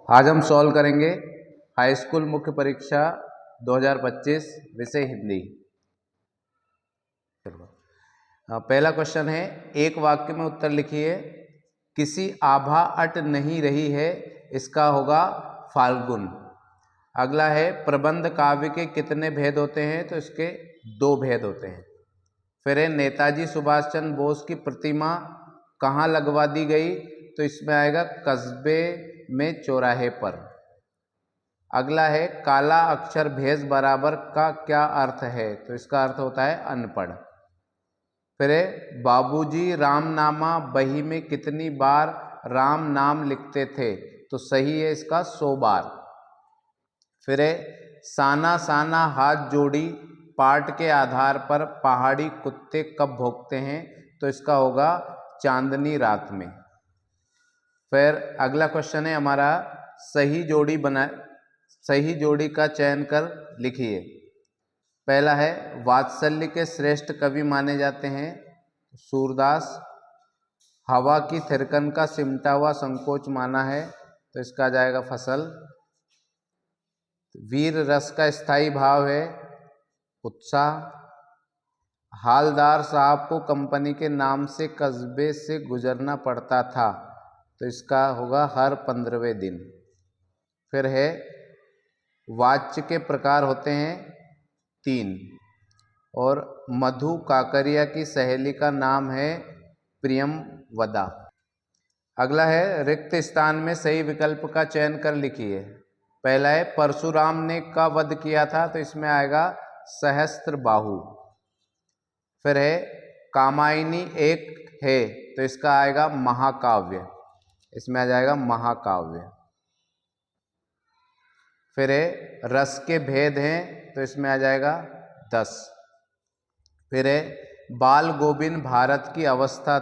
आज हम सॉल्व करेंगे हाई स्कूल मुख्य परीक्षा 2025 विषय हिंदी। पहला क्वेश्चन है, एक वाक्य में उत्तर लिखिए। किसी आभा अट नहीं रही है, इसका होगा फाल्गुन। अगला है, प्रबंध काव्य के कितने भेद होते हैं? तो इसके 2 भेद होते हैं। फिर है, नेताजी सुभाष चंद्र बोस की प्रतिमा कहाँ लगवा दी गई? तो इसमें आएगा कस्बे में चौराहे पर। अगला है, काला अक्षर भेष बराबर का क्या अर्थ है? तो इसका अर्थ होता है अनपढ़। फिर है, बाबूजी रामनामा बही में कितनी बार राम नाम लिखते थे? तो सही है इसका 100 बार। फिर है, साना साना हाथ जोड़ी पाठ के आधार पर पहाड़ी कुत्ते कब भौंकते हैं? तो इसका होगा चांदनी रात में। फिर अगला क्वेश्चन है हमारा, सही जोड़ी का चयन कर लिखिए। पहला है, वात्सल्य के श्रेष्ठ कवि माने जाते हैं सूरदास। हवा की थिरकन का सिमटा हुआ संकोच माना है, तो इसका जाएगा फसल। वीर रस का स्थायी भाव है उत्साह। हालदार साहब को कंपनी के नाम से कस्बे से गुजरना पड़ता था, तो इसका होगा हर 15वें दिन। फिर है, वाच्य के प्रकार होते हैं 3 और मधु काकरिया की सहेली का नाम है प्रियमवदा। अगला है, रिक्त स्थान में सही विकल्प का चयन कर लिखिए। पहला है, परशुराम ने का वध किया था? तो इसमें आएगा सहस्त्रबाहु। फिर है, कामायनी एक है, तो इसका आएगा महाकाव्य, इसमें आ जाएगा महाकाव्य। फिर है, रस के भेद हैं, तो इसमें आ जाएगा 10। फिर है, बाल गोविंद भारत की अवस्था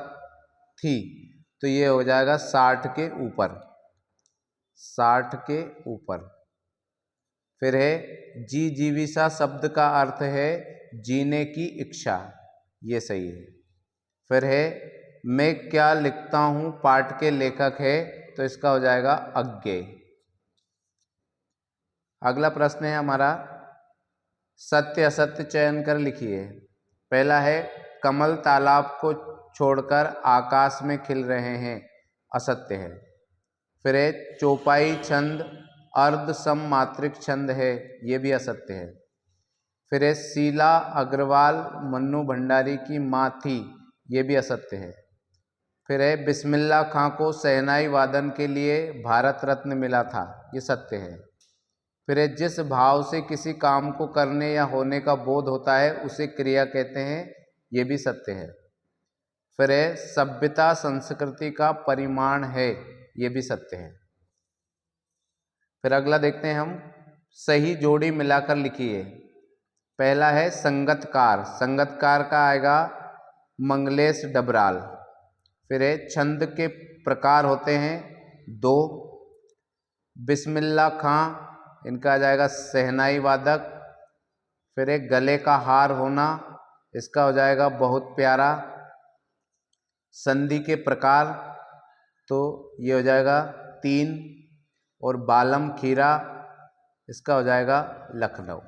थी, तो ये हो जाएगा 60 के ऊपर, 60 के ऊपर। फिर है, जीविसा शब्द का अर्थ है जीने की इच्छा, ये सही है। फिर है, मैं क्या लिखता हूँ पाठ के लेखक है, तो इसका हो जाएगा अज्ञेय। अगला प्रश्न है हमारा, सत्य असत्य चयन कर लिखिए। पहला है, कमल तालाब को छोड़कर आकाश में खिल रहे हैं, असत्य है। फिर है, चौपाई छंद अर्ध सममात्रिक छंद है, ये भी असत्य है। फिर है, शीला अग्रवाल मन्नू भंडारी की माँ थी, ये भी असत्य है। फिर है, बिस्मिल्लाह खां को शहनाई वादन के लिए भारत रत्न मिला था, ये सत्य है। फिर है, जिस भाव से किसी काम को करने या होने का बोध होता है उसे क्रिया कहते हैं, ये भी सत्य है। फिर है, सभ्यता संस्कृति का परिमाण है, ये भी सत्य है। फिर अगला देखते हैं हम, सही जोड़ी मिलाकर लिखिए। पहला है, संगतकार, संगतकार का आएगा मंगलेश डबराल। फिर है, छंद के प्रकार होते हैं 2। बिस्मिल्लाह खां, इनका आ जाएगा शहनाई वादक। फिर एक गले का हार होना, इसका हो जाएगा बहुत प्यारा। संधि के प्रकार, तो ये हो जाएगा 3। और बालम खीरा, इसका हो जाएगा लखनऊ।